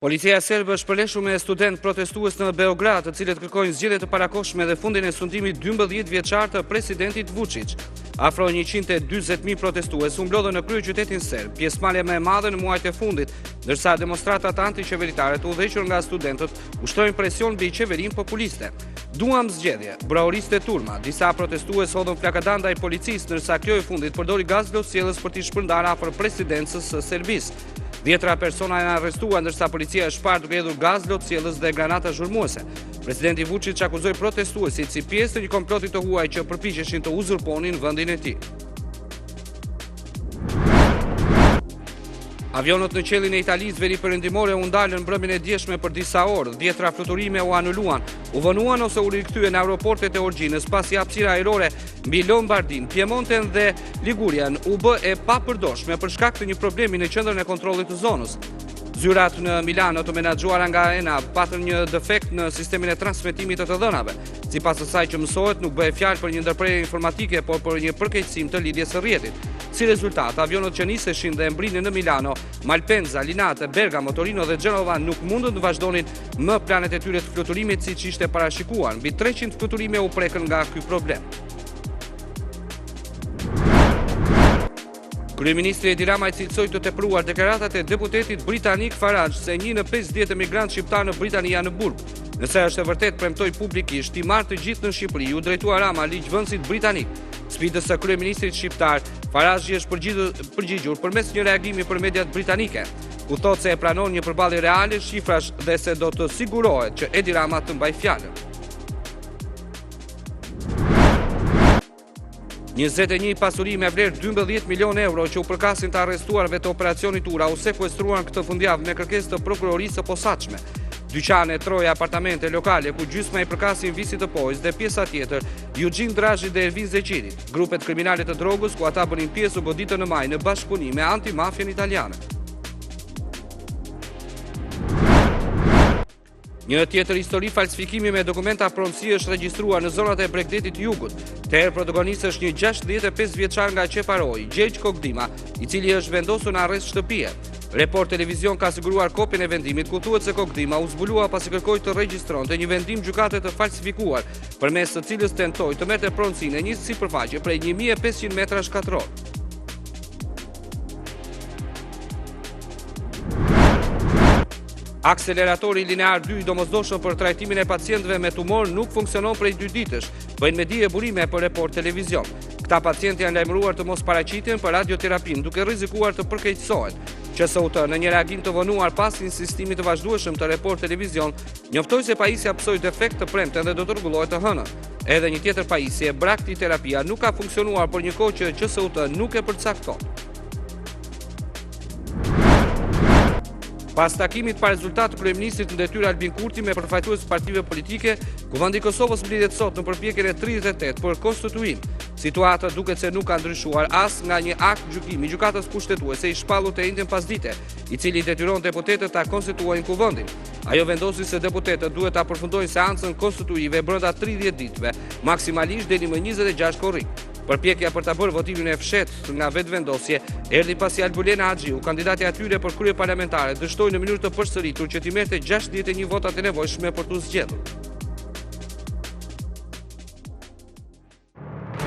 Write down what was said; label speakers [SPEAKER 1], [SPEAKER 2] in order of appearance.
[SPEAKER 1] Policia serbe është përleshur me student protestues në Beograd, të cilët kërkojnë zgjedhje të parakohshme dhe fundin e sundimit 12 vjeçar të presidentit Vučić. Afro 140.000 protestues u mblodhën në kryeqytetin serb, pjesëmarrja më e madhe në muajt e fundit, ndërsa demonstratat antiqeveritare të udhëhequr nga studentët ushtrojnë presion mbi qeverinë populiste. Duam zgjedhje, brauriste turma, disa protestues hodhën flakada ndaj policisë, ndërsa kjo e fundit përdori gaz lotësielës për t'i shpërndarë afër presidencës së Serbisë. 10 persona janë arrestuar, ndërsa policia është parë duke hedhur gaz lotësielës dhe granata zhurmuese. Presidenti Vučić akuzoi protestuesit si pjesë të një komploti të huaj që përpiqeshin të uzurponin vendin e tij. Avionët në qelin e Italisë veri perëndimore u ndalën mbrëmjen e djeshme për disa orë, 10 fluturime u anuluan, u vonuan ose u rikthyen në aeroportet e Orgjinës pasi hapësira ajrore mbi Lombardin, Piemonten dhe Ligurian u bë e papërdorshme për shkak të një problemi në qendrën e kontrollit të zonës. Zyrat në Milano të menaxhuara nga AENA patën një defekt në sistemin e transmetimit të dhënave. Sipas asaj që mësohet, nuk bëhej fjalë për një ndërprerje informatike, por për një përkeqësim të lidhjes së rrjetit. Si rezultat, avionët që niseshin dhe mbrinin në Milano, Malpensa, Linate, Bergamo, Torino dhe Genova nuk mundën të vazhdonin më planet e tyre të fluturimit siç ishte parashikuar. Mbi 300 fluturime u prekën nga ky problem. Kryeministri Edi Rama i cilësoi të tepruar deklaratat e deputetit britanik Farage se 1 në 50 emigrantë shqiptar në Britani janë në burg. Nëse është e vërtet, premtoi publikisht t'i marrë të gjithë në Shqipëri, u drejtua Rama ligjvënësit britanik. Sfidës së kryeministrit shqiptar, Farage është përgjigjur përmes një reagimi për mediat britanike, ku thotë se e pranon një përballje reale shifrash dhe se do të sigurohet që Edi Rama të mbajë fjalën. 21 pasuri me vlerë 12 milion euro që u përkasin të arrestuarve të operacionit Ura u sekuestruan këtë fundjavë me kërkesë të prokurorisë së posaçme. Dyqane, troje, apartamente, lokale ku gjysma i përkasin visit të pojës dhe pjesa tjetër Eugene Drazhi dhe Ervin Zeqirit, grupet kriminale të drogës ku ata bënin pjesë u goditën në maj në bashkëpunim me antimafien italiane. Një tjetër histori falsifikimi me dokumenta pronësie është regjistruar në zonat e Bregdetit Jugut. Terë protagonist është një 65 vjeçar nga Qeparoi, Gjergj Kogdima, i cili është vendosur në arrest shtëpie. Report Televizion ka siguruar kopjen e vendimit ku thuhet se Kogdima u zbulua pasi kërkoi të regjistronte një vendim gjykate të falsifikuar, përmes së cilës tentoi të merrte pronësinë e një sipërfaqe prej 1500 metrash katror. Akseleratori linear 2 i domosdoshëm për trajtimin e pacientëve me tumor nuk funksionon prej 2 ditësh, bëjnë me dije burime për Report Televizion. Këta pacientë janë lajmëruar të mos paraqiten për radioterapinë, duke rrezikuar të përkeqësohen. QSUT në një reagim të vonuar pas insistimit të vazhdueshëm të Report Televizion, njoftoi se pajisja psoi defekt të premten dhe do të rregullohet të hënën. Edhe një tjetër pajisje, braktiterapia, nuk ka funksionuar për një kohë që QSUT nuk e përcakton. Pas takimit pa rezultat të kryeministrit në detyrë Albin Kurti me përfaqësues partive politike, Kuvendi i Kosovës mblidhet sot në përpjekjen e 38 për konstituim. Situata duket se nuk ka ndryshuar as nga një akt gjykimi i gjykatës kushtetuese i shpallur të njëjtën pasdite, i cili detyron deputetët ta konstituojnë kuvendin. Ajo vendosi se deputetët duhet ta përfundojnë seancën konstituive brenda 30 ditëve, maksimalisht deri më 26 korrik. Përpjekja për ta bërë votimin e fshehtë nga vetëvendosje erdhi pasi Albulena Haxhiu, kandidati atyre për krye parlamentare, dështoi në mënyrë të përsëritur që t'i merrte 61 votat e nevojshme për t'u zgjedhur.